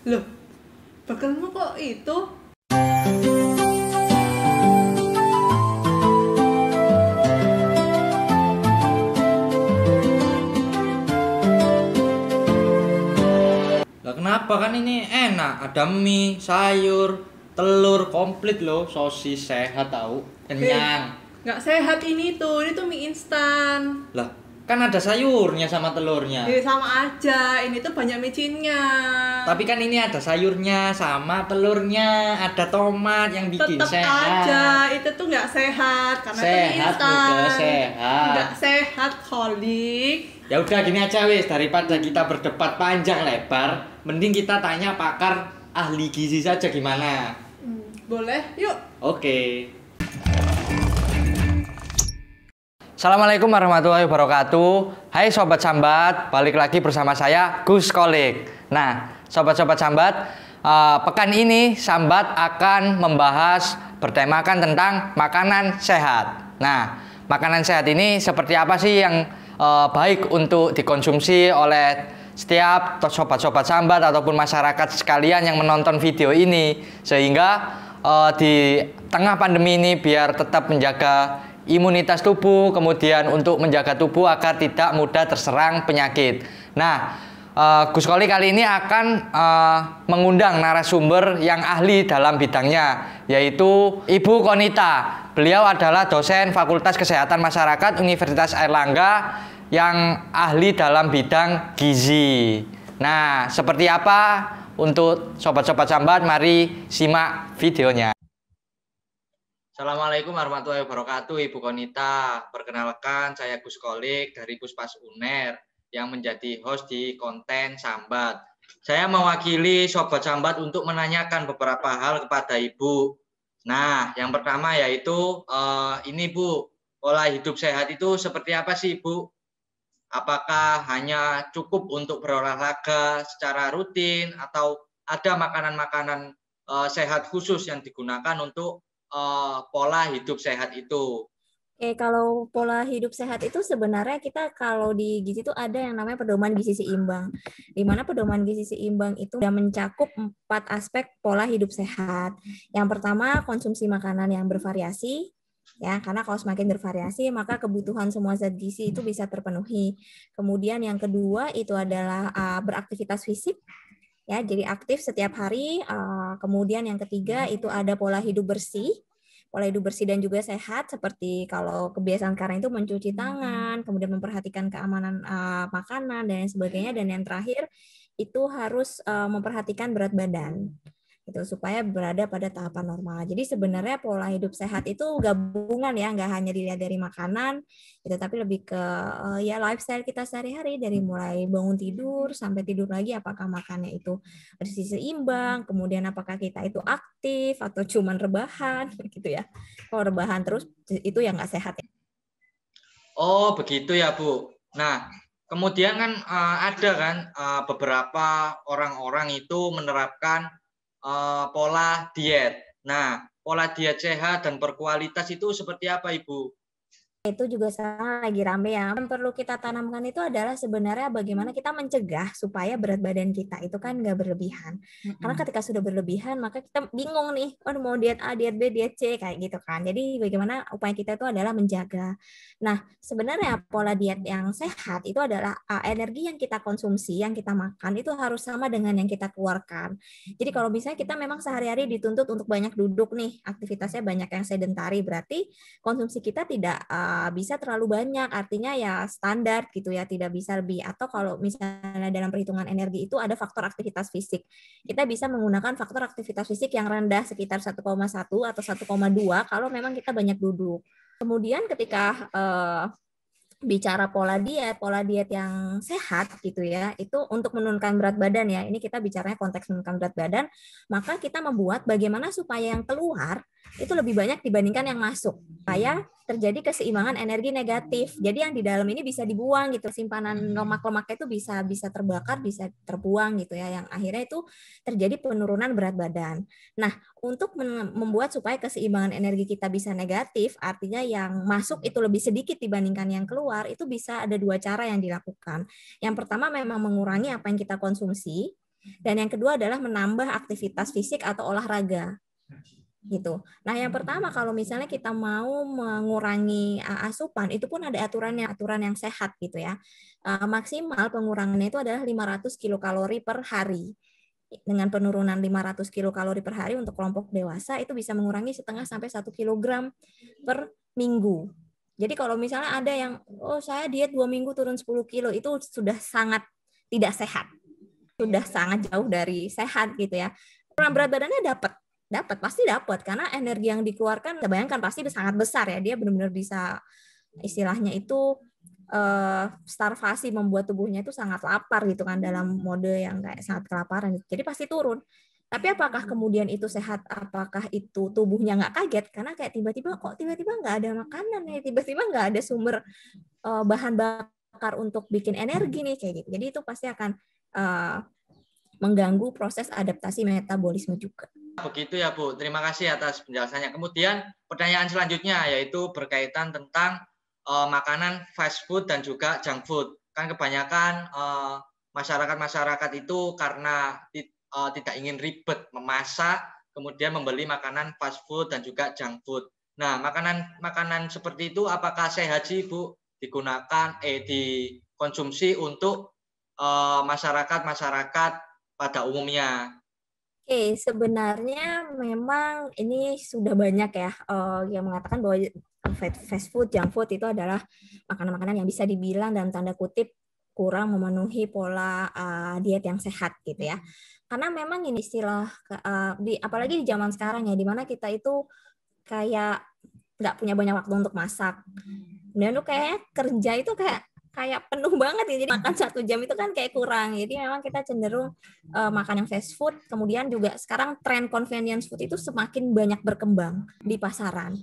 Loh, bekalmu kok itu? Lah kenapa, kan ini enak, ada mie, sayur, telur komplit loh, sosis sehat tahu, kenyang. Nggak sehat ini tuh mie instan. Lah, kan ada sayurnya sama telurnya. Sama aja, ini tuh banyak micinnya. Tapi kan ini ada sayurnya sama telurnya, ada tomat yang bikin Tetep sehat. aja, itu tuh nggak sehat karena itu mie Sehat instan. juga sehat. Nggak sehat, kolik. Ya udah gini aja wis, daripada kita berdebat panjang lebar, mending kita tanya pakar ahli gizi saja gimana. Boleh, yuk. Oke. Assalamualaikum warahmatullahi wabarakatuh. Hai Sobat Sambat, balik lagi bersama saya Gus Kolik. Nah, Sobat-Sobat Sambat, pekan ini Sambat akan membahas bertemakan tentang makanan sehat. Nah, makanan sehat ini seperti apa sih yang baik untuk dikonsumsi oleh setiap Sobat-Sobat Sambat ataupun masyarakat sekalian yang menonton video ini, sehingga di tengah pandemi ini biar tetap menjaga imunitas tubuh, kemudian untuk menjaga tubuh agar tidak mudah terserang penyakit. Nah, Gus Koli kali ini akan mengundang narasumber yang ahli dalam bidangnya, yaitu Ibu Konita. Beliau adalah dosen Fakultas Kesehatan Masyarakat Universitas Airlangga yang ahli dalam bidang gizi. Nah, seperti apa untuk Sobat-Sobat Sambat? Mari simak videonya. Assalamualaikum warahmatullahi wabarakatuh, Ibu Konita. Perkenalkan, saya Gus Kolik dari Puspas UNER yang menjadi host di konten Sambat. Saya mewakili Sobat Sambat untuk menanyakan beberapa hal kepada Ibu. Nah, yang pertama yaitu ini Bu, pola hidup sehat itu seperti apa sih Ibu? Apakah hanya cukup untuk berolahraga secara rutin atau ada makanan-makanan sehat khusus yang digunakan untuk pola hidup sehat itu? Oke, kalau pola hidup sehat itu sebenarnya kita kalau di gizi itu ada yang namanya pedoman gizi seimbang. Di mana pedoman gizi seimbang itu sudah mencakup 4 aspek pola hidup sehat. Yang pertama, konsumsi makanan yang bervariasi. Ya, karena kalau semakin bervariasi maka kebutuhan semua zat gizi itu bisa terpenuhi. Kemudian yang kedua itu adalah beraktivitas fisik. Ya, jadi aktif setiap hari. Kemudian yang ketiga itu ada pola hidup bersih dan juga sehat, seperti kalau kebiasaan sekarang itu mencuci tangan, kemudian memperhatikan keamanan makanan dan lain sebagainya. Dan yang terakhir itu harus memperhatikan berat badan, gitu, supaya berada pada tahapan normal. Jadi sebenarnya pola hidup sehat itu gabungan ya, nggak hanya dilihat dari makanan, gitu, tapi lebih ke ya lifestyle kita sehari-hari, dari mulai bangun tidur sampai tidur lagi, apakah makannya itu bergizi seimbang, kemudian apakah kita itu aktif atau cuman rebahan, gitu ya. Kalau rebahan terus itu yang nggak sehat ya. Oh begitu ya Bu. Nah, kemudian kan ada kan beberapa orang-orang itu menerapkan pola diet. Nah, pola diet sehat dan berkualitas itu seperti apa, Ibu? Itu juga sekarang lagi rame ya. Yang perlu kita tanamkan itu adalah sebenarnya bagaimana kita mencegah supaya berat badan kita itu kan nggak berlebihan. Karena ketika sudah berlebihan maka kita bingung nih, mau diet A, diet B, diet C kayak gitu kan. Jadi bagaimana upaya kita itu adalah menjaga. Nah, sebenarnya pola diet yang sehat itu adalah energi yang kita konsumsi, yang kita makan itu harus sama dengan yang kita keluarkan. Jadi kalau misalnya kita memang sehari-hari dituntut untuk banyak duduk nih, aktivitasnya banyak yang sedentari, berarti konsumsi kita tidak bisa terlalu banyak, artinya ya standar gitu ya, tidak bisa lebih. Atau kalau misalnya dalam perhitungan energi itu ada faktor aktivitas fisik. Kita bisa menggunakan faktor aktivitas fisik yang rendah sekitar 1,1 atau 1,2 kalau memang kita banyak duduk. Kemudian ketika bicara pola diet yang sehat gitu ya, itu untuk menurunkan berat badan ya. Ini kita bicaranya konteks menurunkan berat badan, maka kita membuat bagaimana supaya yang keluar itu lebih banyak dibandingkan yang masuk. Supaya terjadi keseimbangan energi negatif. Jadi yang di dalam ini bisa dibuang gitu. Simpanan lemak-lemaknya itu bisa terbakar, bisa terbuang gitu ya. Yang akhirnya itu terjadi penurunan berat badan. Nah, untuk membuat supaya keseimbangan energi kita bisa negatif, artinya yang masuk itu lebih sedikit dibandingkan yang keluar, itu bisa ada dua cara yang dilakukan. Yang pertama memang mengurangi apa yang kita konsumsi, dan yang kedua adalah menambah aktivitas fisik atau olahraga. Gitu. Nah, yang pertama kalau misalnya kita mau mengurangi asupan, itu pun ada aturan yang sehat gitu ya. Maksimal pengurangannya itu adalah 500 kilokalori per hari. Dengan penurunan 500 kilokalori per hari untuk kelompok dewasa itu bisa mengurangi setengah sampai 1 kilogram per minggu. Jadi kalau misalnya ada yang saya diet 2 minggu turun 10 kilo, itu sudah sangat tidak sehat. Sudah sangat jauh dari sehat gitu ya. Berat badannya pasti dapat karena energi yang dikeluarkan, bayangkan pasti sangat besar ya. Dia benar-benar bisa istilahnya itu starvasi, membuat tubuhnya itu sangat lapar gitu kan, dalam mode yang kayak sangat kelaparan. Jadi pasti turun. Tapi apakah kemudian itu sehat? Apakah itu tubuhnya nggak kaget? Karena kayak tiba-tiba nggak ada makanan nih, tiba-tiba nggak ada sumber bahan bakar untuk bikin energi nih kayak gitu. Jadi itu pasti akan mengganggu proses adaptasi metabolisme juga. Begitu ya Bu, terima kasih atas penjelasannya. Kemudian pertanyaan selanjutnya yaitu berkaitan tentang makanan fast food dan juga junk food. Kan kebanyakan masyarakat itu karena tidak ingin ribet memasak, kemudian membeli makanan fast food dan juga junk food. Nah, makanan seperti itu apakah sehat sih Bu dikonsumsi untuk masyarakat pada umumnya? Oke, sebenarnya memang ini sudah banyak ya yang mengatakan bahwa fast food, junk food itu adalah makanan-makanan yang bisa dibilang dalam tanda kutip kurang memenuhi pola diet yang sehat gitu ya. Karena memang ini istilah apalagi di zaman sekarang ya, di mana kita itu kayak nggak punya banyak waktu untuk masak. Dan lu kayak kerja itu kayak penuh banget ya, jadi makan 1 jam itu kan kayak kurang. Jadi memang kita cenderung makan yang fast food. Kemudian juga sekarang tren convenience food itu semakin banyak berkembang di pasaran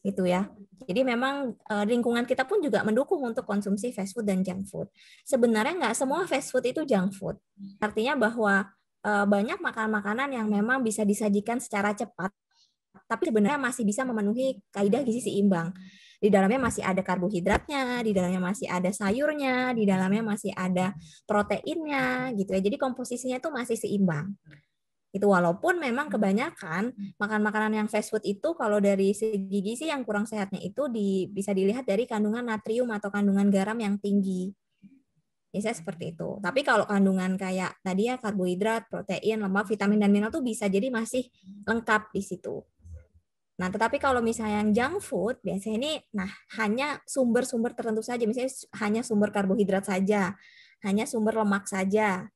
gitu ya. Jadi memang lingkungan kita pun juga mendukung untuk konsumsi fast food dan junk food. Sebenarnya nggak semua fast food itu junk food. Artinya bahwa banyak makanan-makanan yang memang bisa disajikan secara cepat, tapi sebenarnya masih bisa memenuhi kaidah gizi seimbang. Di dalamnya masih ada karbohidratnya, di dalamnya masih ada sayurnya, di dalamnya masih ada proteinnya gitu ya. Jadi komposisinya itu masih seimbang. Itu walaupun memang kebanyakan makanan-makanan yang fast food itu kalau dari segi gizi yang kurang sehatnya itu bisa dilihat dari kandungan natrium atau kandungan garam yang tinggi. Biasanya seperti itu. Tapi kalau kandungan kayak tadi ya karbohidrat, protein, lemak, vitamin dan mineral tuh bisa jadi masih lengkap di situ. Nah, tetapi kalau misalnya yang junk food, biasanya ini hanya sumber-sumber tertentu saja, misalnya hanya sumber karbohidrat saja, hanya sumber lemak saja.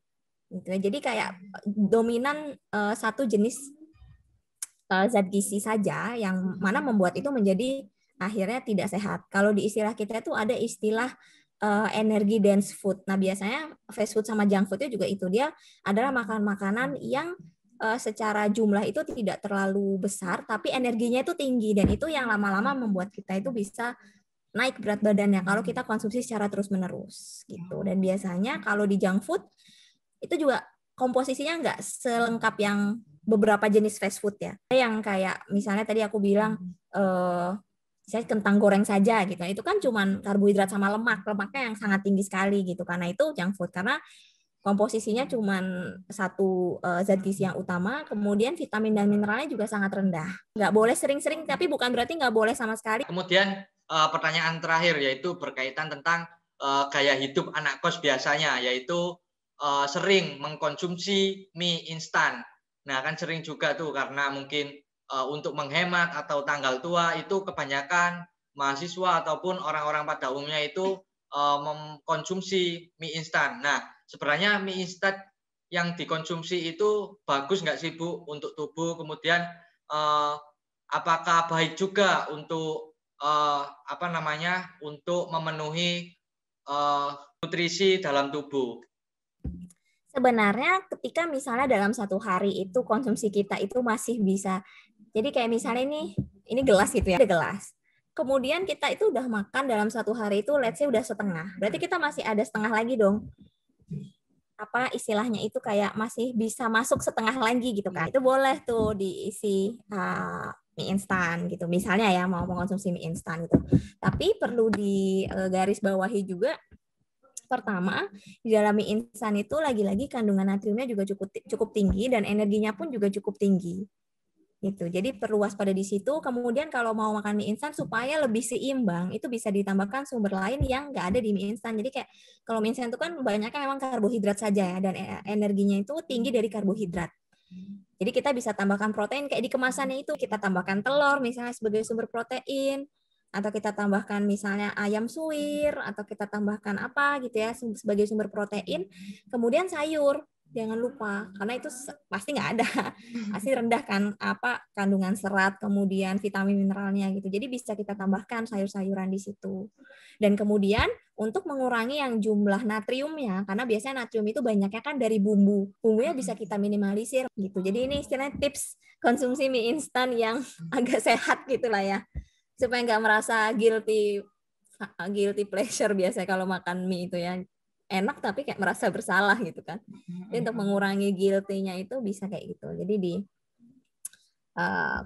Gitu. Jadi kayak dominan satu jenis zat gizi saja yang mana membuat itu menjadi akhirnya tidak sehat. Kalau di istilah kita itu ada istilah energi dense food. Nah, biasanya fast food sama junk food itu juga itu, dia adalah makanan-makanan yang secara jumlah itu tidak terlalu besar, tapi energinya itu tinggi, dan itu yang lama-lama membuat kita itu bisa naik berat badannya kalau kita konsumsi secara terus-menerus gitu. Dan biasanya kalau di junk food itu juga komposisinya nggak selengkap yang beberapa jenis fast food ya. Yang kayak misalnya tadi aku bilang saya kentang goreng saja gitu. Itu kan cuman karbohidrat sama lemaknya yang sangat tinggi sekali gitu. Karena itu junk food, karena komposisinya cuma satu zat gizi yang utama, kemudian vitamin dan mineralnya juga sangat rendah. Nggak boleh sering-sering, tapi bukan berarti nggak boleh sama sekali. Kemudian pertanyaan terakhir yaitu berkaitan tentang gaya hidup anak kos biasanya, yaitu sering mengkonsumsi mie instan. Nah, kan sering juga tuh karena mungkin untuk menghemat atau tanggal tua itu kebanyakan mahasiswa ataupun orang-orang pada umumnya itu mengkonsumsi mie instan. Nah, sebenarnya mie instan yang dikonsumsi itu bagus nggak sih Bu untuk tubuh? Kemudian apakah baik juga untuk untuk memenuhi nutrisi dalam tubuh? Sebenarnya ketika misalnya dalam satu hari itu konsumsi kita itu masih bisa, jadi kayak misalnya ini gelas gitu ya, ada gelas. Kemudian kita itu udah makan dalam satu hari itu let's say udah setengah. Berarti kita masih ada setengah lagi dong. Apa istilahnya itu kayak masih bisa masuk setengah lagi gitu kan. Itu boleh tuh diisi mie instan gitu. Misalnya ya mau mengkonsumsi mie instan gitu. Tapi perlu digarisbawahi juga, pertama, di dalam mie instan itu lagi-lagi kandungan natriumnya juga cukup tinggi dan energinya pun juga cukup tinggi. Gitu. Jadi perlu waspada di situ. Kemudian kalau mau makan mie instan supaya lebih seimbang, itu bisa ditambahkan sumber lain yang nggak ada di mie instan. Jadi kayak kalau mie instan itu kan banyaknya memang karbohidrat saja ya, dan energinya itu tinggi dari karbohidrat. Jadi kita bisa tambahkan protein kayak di kemasannya itu, kita tambahkan telur misalnya sebagai sumber protein, atau kita tambahkan misalnya ayam suwir, atau kita tambahkan apa gitu ya sebagai sumber protein. Kemudian sayur, jangan lupa, karena itu pasti nggak ada, pasti rendah kan kandungan serat, kemudian vitamin mineralnya gitu. Jadi bisa kita tambahkan sayur-sayuran di situ. Dan kemudian untuk mengurangi yang jumlah natriumnya, karena biasanya natrium itu banyaknya kan dari bumbunya bisa kita minimalisir gitu. Jadi ini istilahnya tips konsumsi mie instan yang agak sehat gitulah ya, supaya nggak merasa guilty pleasure biasanya kalau makan mie itu ya. Enak tapi kayak merasa bersalah gitu kan. Jadi untuk mengurangi guilty-nya itu bisa kayak gitu. Jadi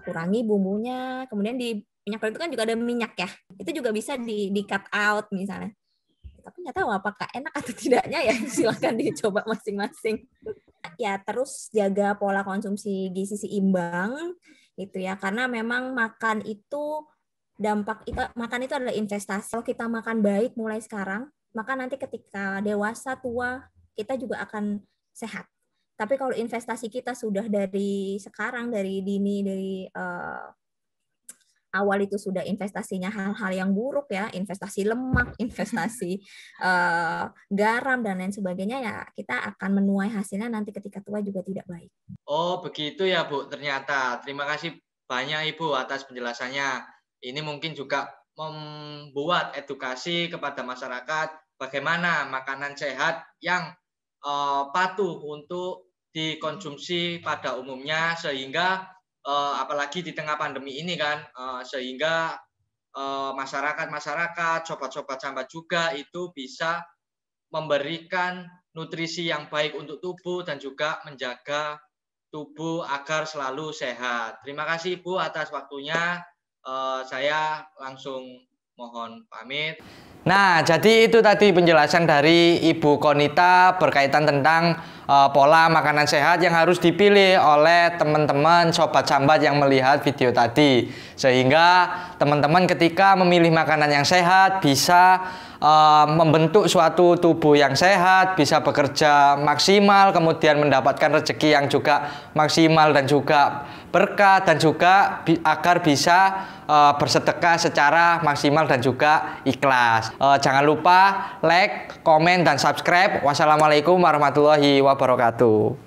kurangi bumbunya, kemudian di minyak goreng itu kan juga ada minyak ya. Itu juga bisa di cut out misalnya. Tapi nggak tahu apakah enak atau tidaknya ya, silakan dicoba masing-masing. Ya terus jaga pola konsumsi gizi seimbang gitu ya, karena memang makan itu makan itu adalah investasi. Kalau kita makan baik mulai sekarang, maka nanti ketika dewasa tua kita juga akan sehat. Tapi kalau investasi kita sudah dari sekarang, dari dini, dari awal itu sudah investasinya hal-hal yang buruk ya, investasi lemak, investasi garam dan lain sebagainya, ya kita akan menuai hasilnya nanti ketika tua juga tidak baik. Oh begitu ya Bu, ternyata. Terima kasih banyak Ibu atas penjelasannya. Ini mungkin juga membuat edukasi kepada masyarakat bagaimana makanan sehat yang patuh untuk dikonsumsi pada umumnya, sehingga apalagi di tengah pandemi ini kan, sehingga masyarakat, sobat-sobat sambat juga itu bisa memberikan nutrisi yang baik untuk tubuh dan juga menjaga tubuh agar selalu sehat. Terima kasih Ibu atas waktunya. Saya langsung mohon pamit. Nah, jadi itu tadi penjelasan dari Ibu Konita berkaitan tentang pola makanan sehat yang harus dipilih oleh teman-teman sobat sambat yang melihat video tadi. Sehingga teman-teman ketika memilih makanan yang sehat bisa membentuk suatu tubuh yang sehat, bisa bekerja maksimal, kemudian mendapatkan rezeki yang juga maksimal dan juga berkah, dan juga agar bisa bersedekah secara maksimal dan juga ikhlas. Jangan lupa like, komen, dan subscribe. Wassalamualaikum warahmatullahi wabarakatuh.